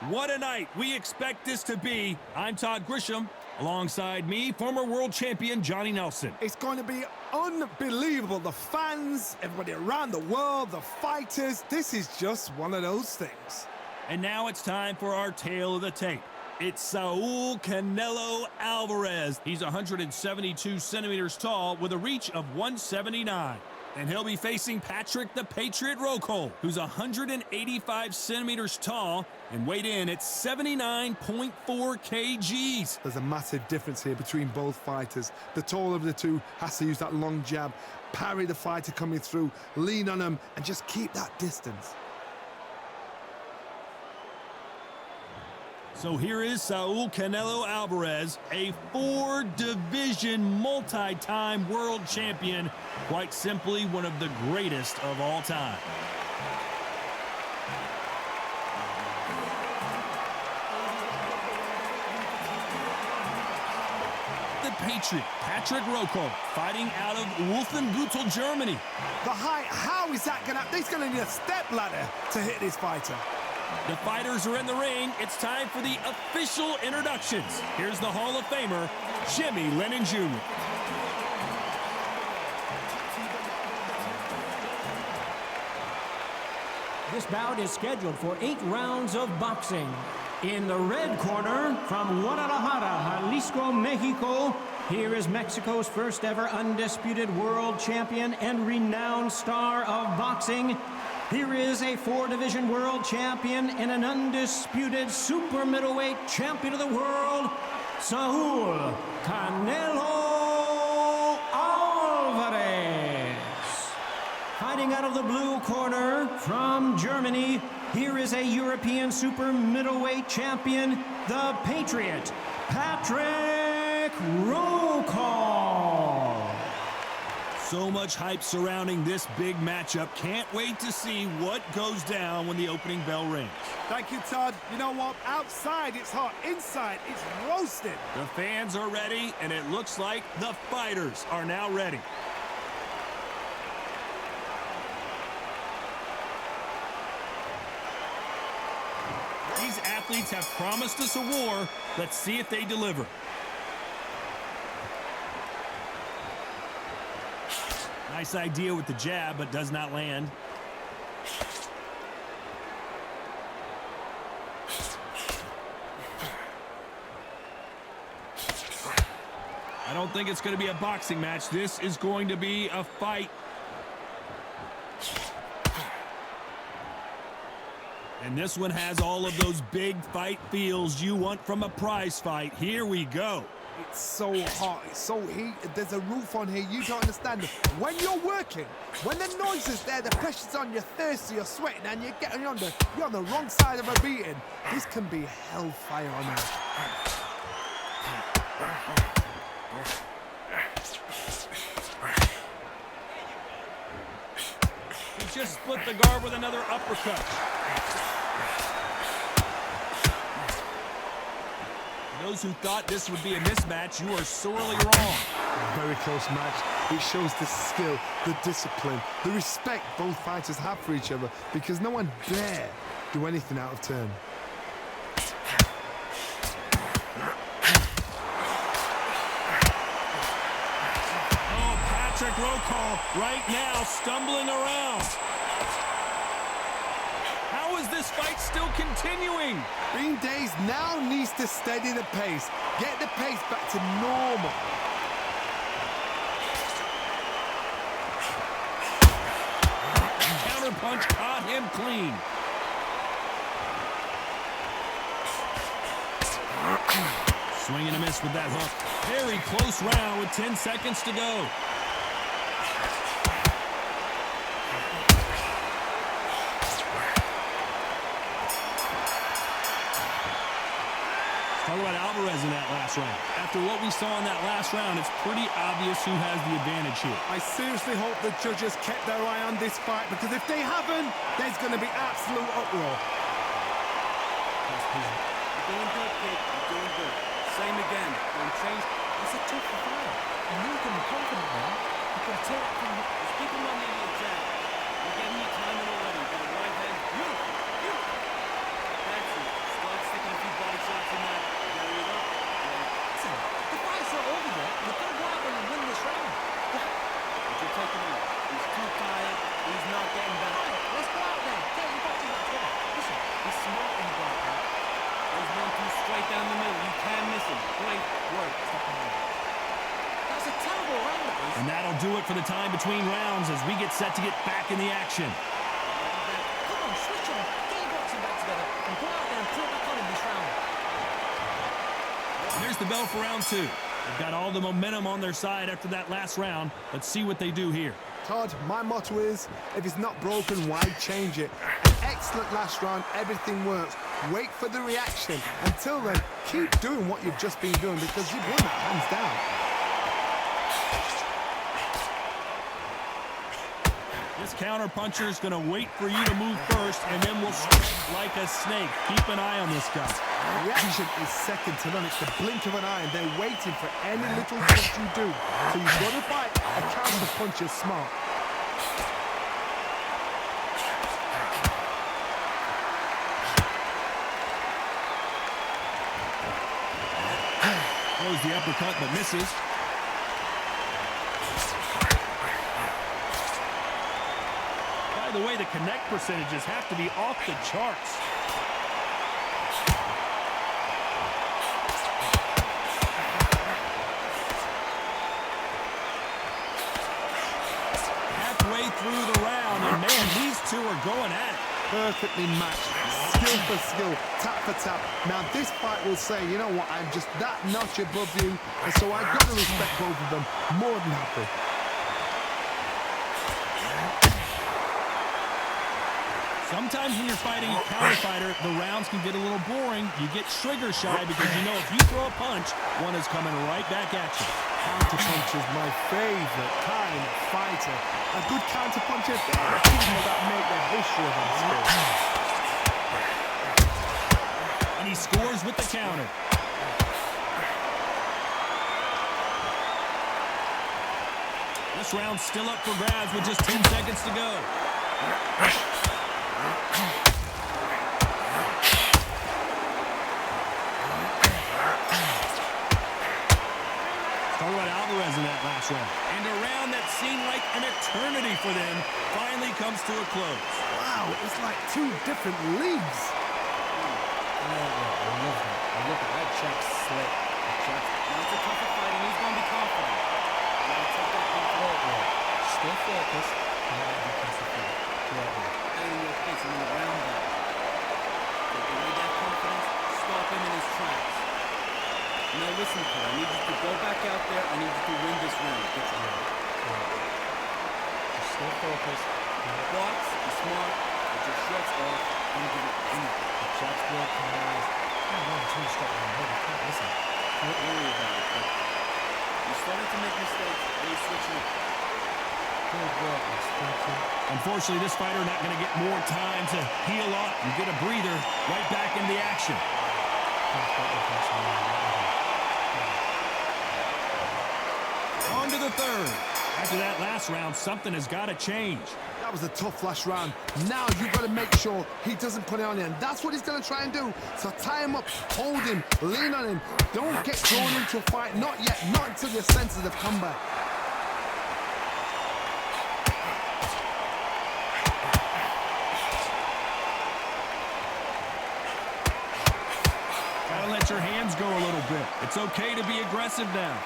What a night we expect this to be. I'm Todd Grisham. Alongside me, former world champion Johnny Nelson. It's going to be unbelievable. The fans, everybody around the world, the fighters. This is just one of those things. And now it's time for our tale of the tape. It's Saul Canelo Alvarez. He's 172 centimeters tall with a reach of 179. And he'll be facing Patrick the Patriot Rokohl, who's 185 centimeters tall and weighed in at 79.4 kgs. There's a massive difference here between both fighters. The taller of the two has to use that long jab, parry the fighter coming through, lean on him, and just keep that distance. So here is Saul Canelo Alvarez, a four-division, multi-time world champion, quite simply one of the greatest of all time. The Patriot, Patrick Rokohl, fighting out of Wolfenbüttel, Germany. The height, how is that going to... He's going to need a step ladder to hit this fighter. The fighters are in the ring. It's time for the official introductions. Here's the Hall of Famer, Jimmy Lennon Jr. This bout is scheduled for 8 rounds of boxing. In the red corner, from Guadalajara, Jalisco, Mexico, here is Mexico's first ever undisputed world champion and renowned star of boxing. Here is a 4-division world champion and an undisputed super middleweight champion of the world, Saul Canelo Alvarez. Fighting out of the blue corner from Germany, here is a European super middleweight champion, the Patriot, Patrick Rokohl. So much hype surrounding this big matchup. Can't wait to see what goes down when the opening bell rings. Thank you, Todd. You know what? Outside, it's hot. Inside, it's roasted. The fans are ready, and it looks like the fighters are now ready. These athletes have promised us a war. Let's see if they deliver. Nice idea with the jab, but does not land. I don't think it's going to be a boxing match. This is going to be a fight. And this one has all of those big fight feels you want from a prize fight. Here we go. It's so hot, it's so heated, there's a roof on here, you don't understand. When you're working, when the noise is there, the pressure's on, you're thirsty, you're sweating, and you're on the wrong side of a beating. This can be hellfire on earth. He just split the guard with another uppercut. Those who thought this would be a mismatch, you are sorely wrong. Very close match. It shows the skill, the discipline, the respect both fighters have for each other, because no one dare do anything out of turn. Oh, Patrick Rokohl right now stumbling around. How is this fight still continuing? Bean Days now needs to steady the pace, get the pace back to normal. Counter punch caught him clean. Swing and a miss with that hook. Very close round with 10 seconds to go. Talk about Alvarez in that last round. After what we saw in that last round, it's pretty obvious who has the advantage here. I seriously hope the judges kept their eye on this fight, because if they haven't, there's going to be absolute uproar. You're doing good, kid. You're doing good. Same again. Don't change. It's a tough fight. You can be confident now. You can take it from... Just keep him on the attack. You're getting your timing already. Got a right hand. Beautiful. Beautiful. That's it. Slow straight down the middle. You can miss him. Great work. That was a terrible round, that was. And that'll do it for the time between rounds as we get set to get back in the action. Come on, switch on. Get your boxing back together and go out there and put it back on in this round. And there's the bell for round 2. They've got all the momentum on their side after that last round. Let's see what they do here. Todd, my motto is, if it's not broken, why change it? An excellent last round, everything works. Wait for the reaction. Until then, keep doing what you've just been doing because you've won that hands down. This counter puncher is going to wait for you to move first, and then will switch like a snake. Keep an eye on this guy. Reaction is second to none. It's the blink of an eye, and they're waiting for any little punch you do. So you've got to fight a counter puncher smart. Throws the uppercut, but misses. By the way, the connect percentages have to be off the charts. Halfway through the round, and man, these two are going at it. Perfectly matched, skill for skill, tap for tap. Now this fight will say, you know what, I'm just that notch above you, and so I've got to respect both of them. More than happy. Sometimes when you're fighting a counter fighter, the rounds can get a little boring. You get trigger shy because you know if you throw a punch, one is coming right back at you. Counter punch is my favorite kind of fighter. A good counter puncher, there are people that make the history of our sport. And he scores with the counter. This round's still up for grabs with just 10 seconds to go. Talk about Alvarez in that last round. And a round that seemed like an eternity for them finally comes to a close. Wow, it's like two different leagues. I love that. I love it. That chap's slick. Now it's a tougher fight, and he's going to be confident. Now take that confidence. Stay focused. And let him catch the fight. And in your face, and in the round back. Take away that confidence, stop him in his tracks. Now listen, kid, I need you to go back out there. I need you to win this round. Get your head. Just stay focused. Box, be smart, get your shots off, don't give it anything. The jab's good. I want to stop him. Can't listen. Don't worry about it, but you're starting to make mistakes, and you're switching up. Good work, miss. Thank you. Unfortunately, this fighter not going to get more time to heal up and get a breather right back in the action. On to the third. After that last round, something has got to change. That was a tough last round. Now you've got to make sure he doesn't put it on you, and that's what he's going to try and do. So tie him up, hold him, lean on him. Don't get drawn into a fight. Not yet. Not until your senses have come back. Gotta let your hands go a little bit. It's okay to be aggressive now.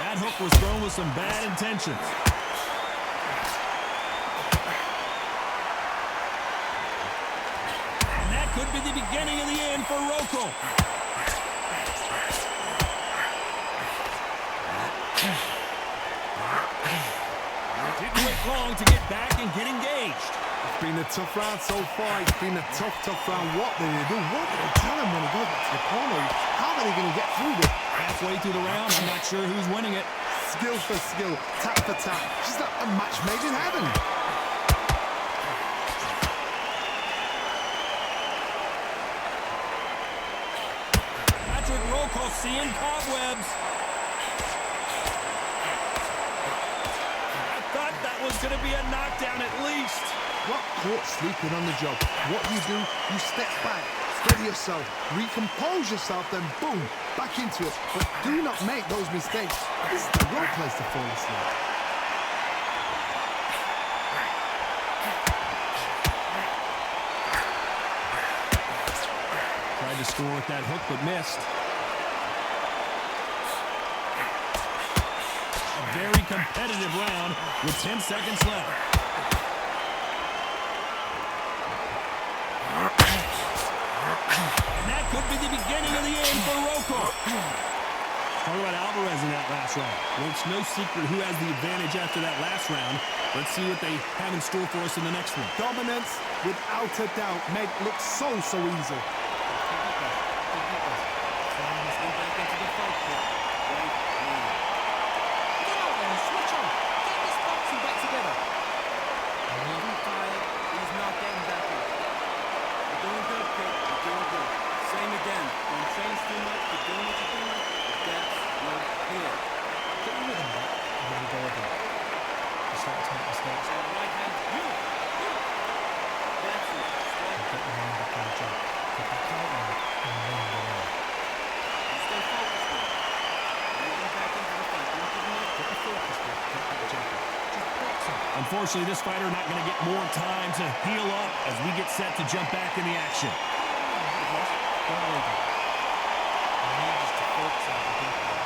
That hook was thrown with some bad intentions. And that could be the beginning of the end for Rokohl. Didn't wait long to get back and get engaged. It's been a tough round so far. It's been a tough round. What did they do? What did they tell him when he goes back to the corner? How are they going to get through this? Halfway through the round, I'm not sure who's winning it. Skill for skill, tap for tap. Just like a match made in heaven. Rokohl seeing cobwebs. I thought that was going to be a knockdown at least. Got caught sleeping on the job. What you do, you step back, steady yourself, recompose yourself, then boom, back into it. But do not make those mistakes. This is the wrong place to fall asleep. Tried to score with that hook, but missed. A very competitive round with 10 seconds left. And that could be the beginning of the end for Rokohl. Talk about Alvarez in that last round. Well, it's no secret who has the advantage after that last round. Let's see what they have in store for us in the next one. Dominance, without a doubt, made look so easy. Trying to sneak back into the fight pit right now. Get out there and switch on. Get this boxing back together. Too tired. He's not getting back up. You're doing good, kid. You're doing good. Same again. Don't change too much. You're doing what you're doing. That's your here. Get your rhythm back and then we go again. You're starting to make mistakes. Right hand. You. That's it. Get your mind back on the job. Get back out there and win the round. Stay focused now. Moving back into the fight. Don't give me Get the focus back. Get back jumping. Just box him. Unfortunately, this fighter not going to get more time to heal up as we get set to jump back in the action. Don't worry about it. I need us to focus on the deep play.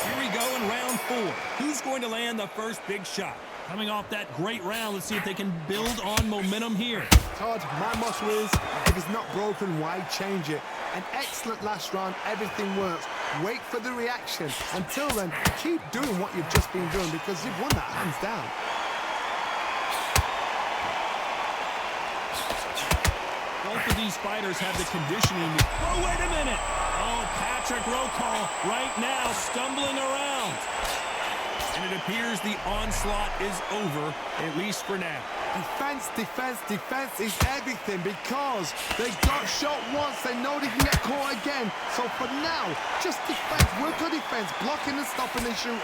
Here we go in round 4. Who's going to land the first big shot? Coming off that great round, let's see if they can build on momentum here. Todd, my motto is, if it's not broken, why change it? An excellent last round, everything works. Wait for the reaction. Until then, keep doing what you've just been doing because you've won that hands down. Both of these fighters have the conditioning. Oh, wait a minute. Oh, Patrick Rokohl right now stumbling around. And it appears the onslaught is over, at least for now. Defense, defense, defense is everything because they got shot once. They know they can get caught again. So for now, just defense. Work on defense, blocking and stopping and shooting.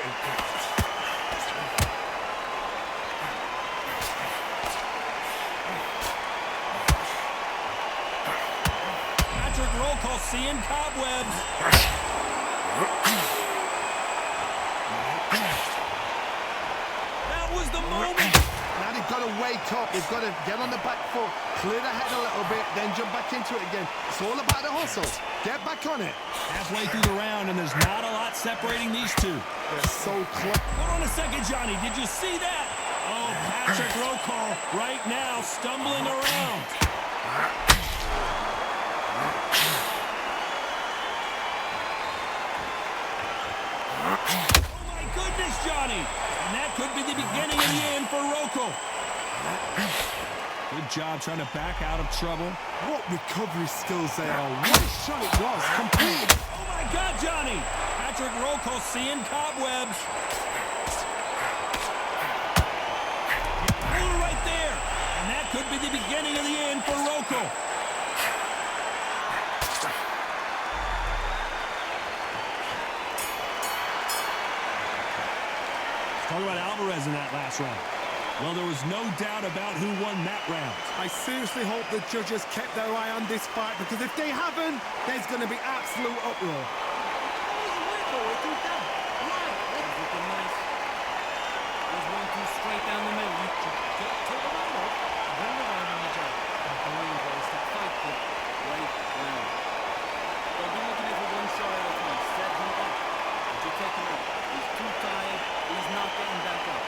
Patrick Rokohl seeing cobwebs. That was the moment. Now they've got to wake up. They've got to get on the back foot, clear the head a little bit, then jump back into it again. It's all about the hustle. Get back on it. Halfway through the round, and there's not a lot separating these two. They're so close. Hold on a second, Johnny. Did you see that? Oh, Patrick Rokohl right now stumbling around. Oh, my goodness, Johnny. And that could be the beginning of the end for Rokohl. Good job trying to back out of trouble. What recovery skills they are. What a shot it was. Completed. Oh, my God, Johnny. Patrick Rokohl seeing cobwebs. Pull her right there. And that could be the beginning of the end for Rokohl. Talk about Alvarez in that last round. Well, there was no doubt about who won that round. I seriously hope the judges kept their eye on this fight because if they haven't, there's going to be absolute uproar. Looking nice. There's 1-2 straight down the middle. You take the line off, run the line on the jab. And believe it, it's the fight pit right now. Don't be looking at it one shot at a time. Set him up. But you take him out. He's too tired. He's not getting back up.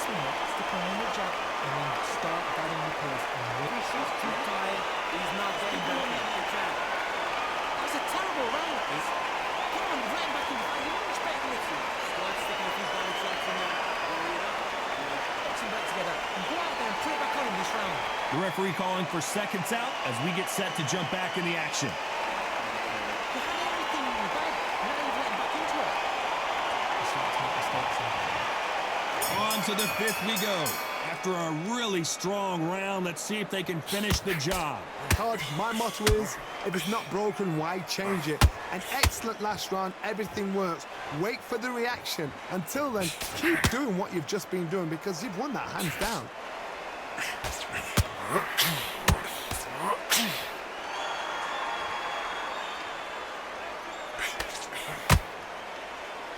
Stick on the jab and then start batting the post. He's too tired. He's not getting back up. That's a terrible round, that is. Come on, right back in the fight. You don't expect me to. Start sticking a few body shots in there. Bury it up. Box him back together and go out there and put it back on him this round. The referee calling for seconds out as we get set to jump back in the action. You had everything in the bag. Now you've let him back into it. You start to make mistakes here. On to the 5th we go. After a really strong round, let's see if they can finish the job. Todd, my motto is, if it's not broken, why change it? An excellent last round, everything works. Wait for the reaction. Until then, keep doing what you've just been doing because you've won that hands down.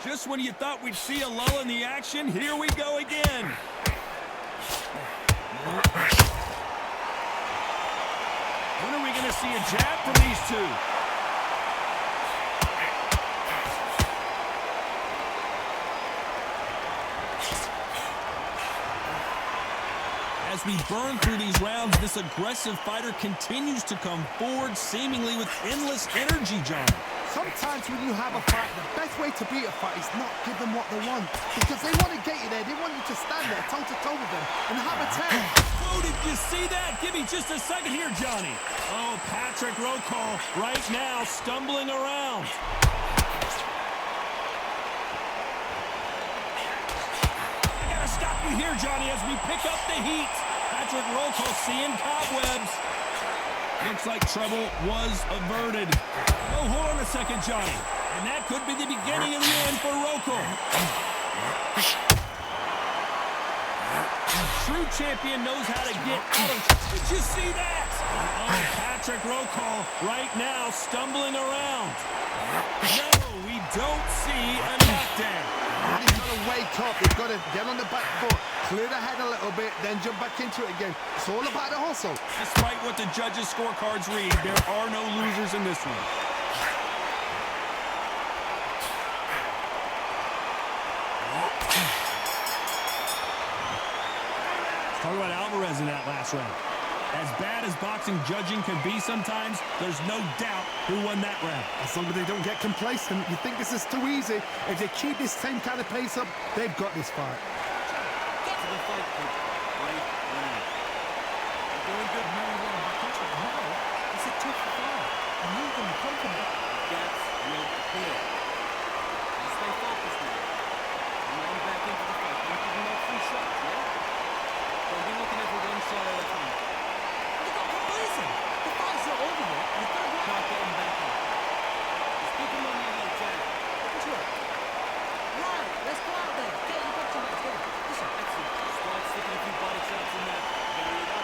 Just when you thought we'd see a lull in the action, here we go again. When are we going to see a jab from these two. As we burn through these rounds, this aggressive fighter continues to come forward, seemingly with endless energy, John. Sometimes when you have a fight, the best way to beat a fight is not give them what they want. Because they want to get you there. They want you to stand there toe-to-toe with them and have a tear. Whoa, did you see that? Give me just a second here, Johnny. Oh, Patrick Rokohl right now stumbling around. I gotta stop you here, Johnny, as we pick up the heat. Patrick Rokohl seeing cobwebs. Looks like trouble was averted. Oh, hold on a second, Johnny. And that could be the beginning of the end for Rokohl. True champion knows how to get out of... Did you see that? Oh, Patrick Rokohl right now stumbling around. No, we don't see a knockdown. He's got to wake up. He's got to get on the back foot, clear the head a little bit, then jump back into it again. It's all about the hustle. Despite what the judges' scorecards read, there are no losers in this one. Let's talk about Alvarez in that last round. As bad as boxing judging can be sometimes, there's no doubt who won that round. As long as they don't get complacent, you think this is too easy. If they keep this same kind of pace up, they've got this fight. Get to the fight, coach. Right now. You're doing good now you want back into it. Now, it's a tough fight. And you're going to come from it. That's real clear. You stay focused now. I'm going back into the fight. Don't give him no free shots, yeah? Don't be looking at the one shot at a time. Listen, the fight's not over yet. You've got to go Not getting back up. Just keep him on your head, Jack. into it. Right, let's go out there. Get your boxing back together. Listen. Excellent. Start sticking a few body shots in there. Carry it up.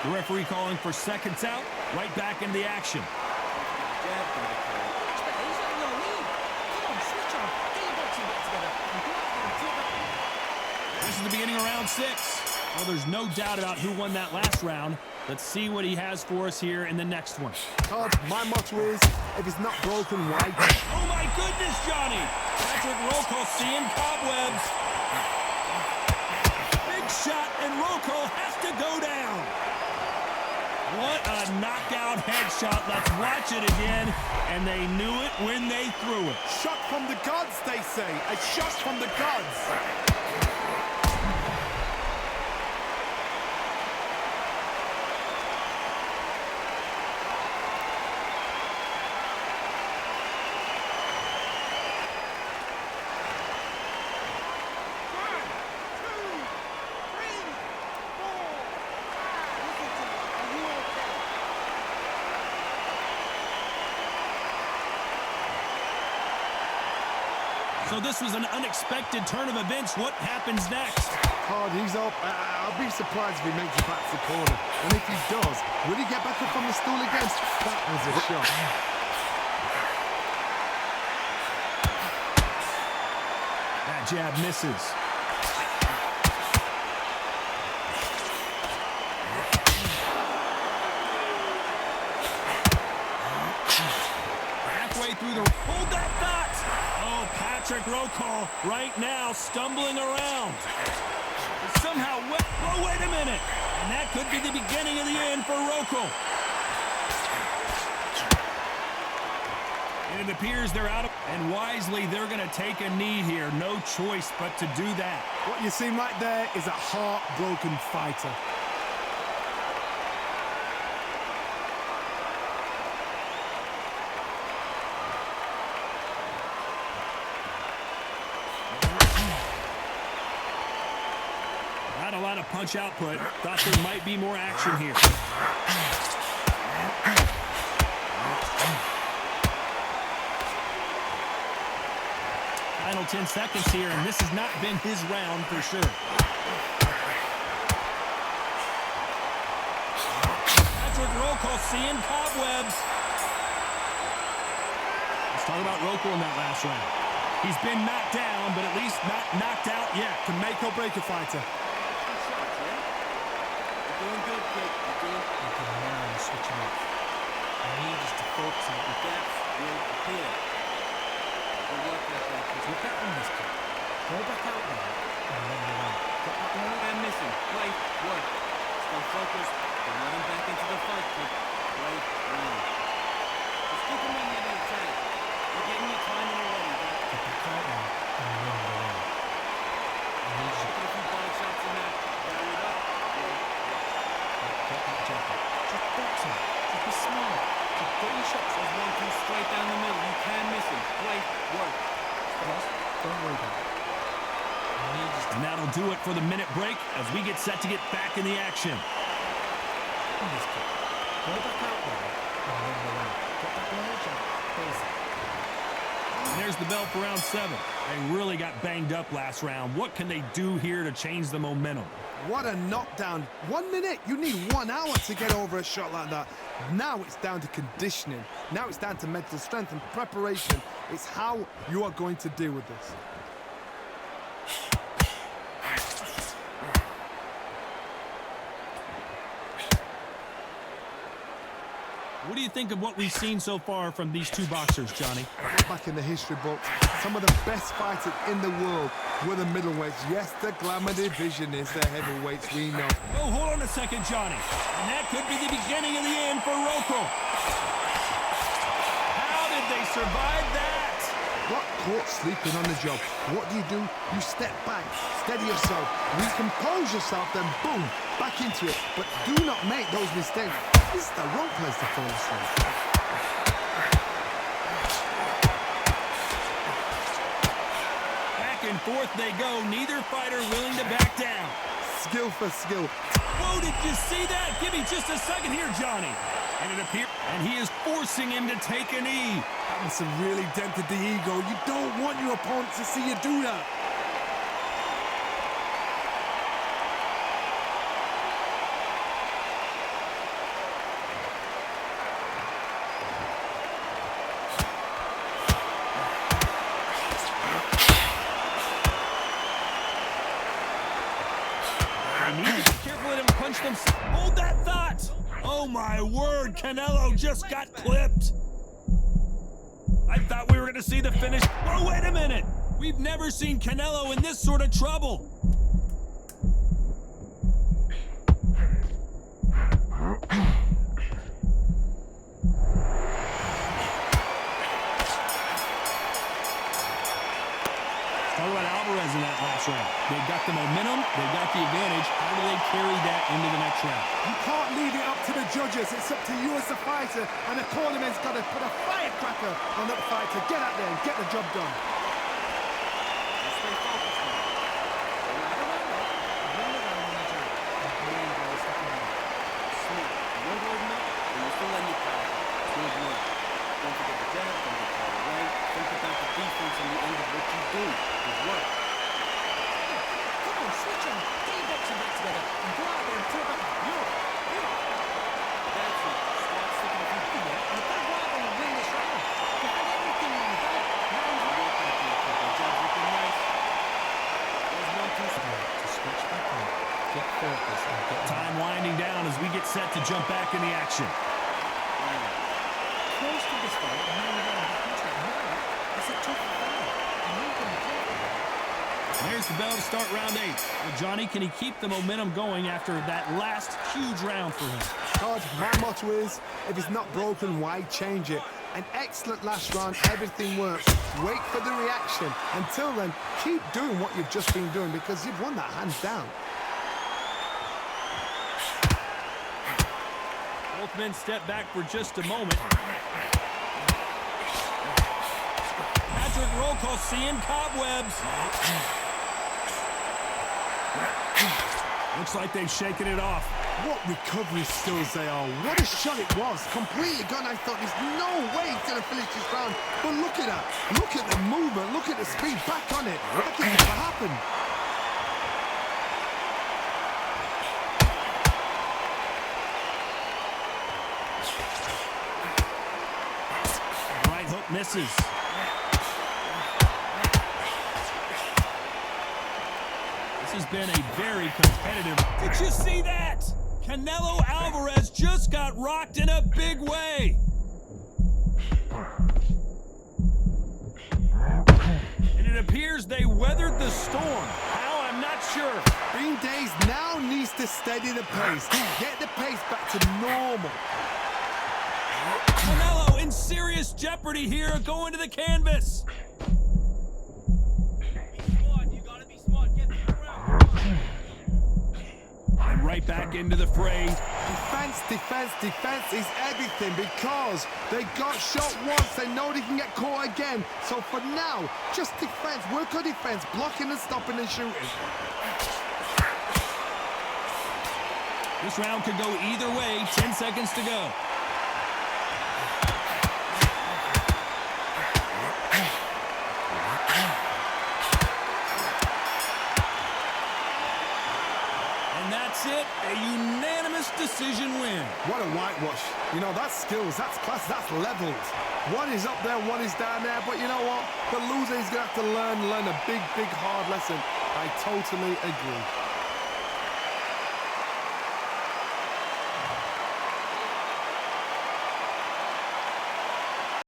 The referee calling for seconds out, right back into the action. Jab can get carried. He's not in your lead. Come on, switch on. Get your boxing back together. And go out there and take that. This is the beginning of round 6. Well, there's no doubt about who won that last round. Let's see what he has for us here in the next one. Todd, my motto is, if it's not broken, why? Oh, my goodness, Johnny! Patrick Rokohl seeing cobwebs. Big shot, and Rokohl has to go down. What a knockout headshot. Let's watch it again. And they knew it when they threw it. Shot from the gods, they say. A shot from the gods. So this was an unexpected turn of events. What happens next? Hard, he's up. I'll be surprised if he makes it back to the corner. And if he does, will he get back up on the stool again? That was a shot. That jab misses. Halfway through the... Hold that thought! Oh, Patrick Rokohl right now stumbling around. Somehow... Oh, wait a minute! And that could be the beginning of the end for Rokohl. And it appears they're out of... And wisely, they're going to take a knee here. No choice but to do that. What you see right there is a heartbroken fighter. Not a lot of punch output. Thought there might be more action here. Final 10 seconds here, and this has not been his round for sure. Patrick Rokohl seeing cobwebs. Let's talk about Rokohl in that last round. He's been knocked down, but at least not knocked out yet. Can make or break a fighter. Two shots, yeah? You're doing good, kid. You're doing good. Okay, now I'm switching off. I need us to focus on The gaps will appear. Good work like that, kid. Look out on this kid. Go back out there and run the line. Get that line. And missing. Play, work. Stay focused. Don't let him back into the fight, kid. Play, run. Just keep him on the other attack. You're getting your timing already, bro. Get back out there and run the line. I need you Put a few body shots in there. Carry it up. Play, work. get that jacket. Just box him. Just be smart. Just get your shots. There's 1-2 straight down the middle. You can miss him. Play, work. Ross, don't worry about it. I need you to And that'll do it for the minute break as we get set to get back in the action. on this kid. Go back out there and run the line. Get that line jacket. Basic. And there's the bell for round 7. They really got banged up last round. What can they do here to change the momentum? What a knockdown. 1 minute, you need 1 hour to get over a shot like that. Now it's down to conditioning. Now it's down to mental strength and preparation. It's how you are going to deal with this. What do you think of what we've seen so far from these two boxers, Johnny? Look back in the history books, some of the best fighters in the world were the middleweights. Yes, the glamour division is the heavyweights, we know. Oh, hold on a second, Johnny. And that could be the beginning of the end for Rokohl. How did they survive that? Got caught sleeping on the job. What do? You step back, steady yourself, recompose yourself, then boom, back into it. But do not make those mistakes. This is the wrong place to fall asleep. Back and forth they go, neither fighter willing to back down. Skill for skill. Whoa, did you see that? Give me just a second here, Johnny. And it appears, and he is forcing him to take a knee. That must have really dented the ego. You don't want your opponent to see you do that. They need to be careful let him punch them. Hold that thought. Oh my word, Canelo just got clipped. I thought we were going to see the finish. Whoa, wait a minute. We've never seen Canelo in this sort of trouble. Talk about Alvarez in that last round. They got the momentum, they got the advantage. How do they carry that into the next round? You can't leave it up to the judges. It's up to you as the fighter, and the cornerman's got to put a firecracker on that fight to get out there and get the job done. Just stay focused now. run the line on the jacket. And clean goes the line. Smart. You're holding up, and you're still letting your power. Good work. Don't forget the jab, don't get caught away. Don't forget the defense on the end of what you do. Good work. Come on, switch on. Get your boxing back together and go out there and throw back. That's it. Start sticking a few feet. And if that right going to win this round, you had everything on the bag. Now he's Good work out there, kid. The jab's looking nice. There's 1-2 straight. to switch back on. Get focused and get Time winding down as we get set to jump back in the action. close to this fight and now you're going back into it. Now it's a tough fight. And you're going to play for it. There's the bell to start round 8. Well, Johnny, can he keep the momentum going after that last huge round for him? Todd, my motto is, if it's not broken, why change it? An excellent last round, everything works. Wait for the reaction. Until then, keep doing what you've just been doing because you've won that hands down. Both men step back for just a moment. Patrick Rokohl seeing cobwebs. Looks like they've shaken it off. What recovery skills they are. What a shot it was. Completely gone. I thought there's no way he's going to finish this round. But look at that. Look at the movement. Look at the speed. Back on it. Like it never happened. Right hook misses. This has been a very competitive. Did you see that? Canelo Alvarez just got rocked in a big way. And it appears they weathered the storm. How? I'm not sure. Bean Days now needs to steady the pace. Get the pace back to normal. Canelo in serious jeopardy here, going to the canvas. And right back into the fray. Defense, defense, defense is everything because they got shot once. They know they can get caught again. So for now, just defense. Work on defense, blocking and stopping and shooting. This round could go either way. 10 seconds to go. And that's it. A unanimous decision win. What a whitewash. You know, that's skills, that's class, that's levels. One is up there, one is down there. But you know what? The loser is going to have to learn a big, big, hard lesson. I totally agree.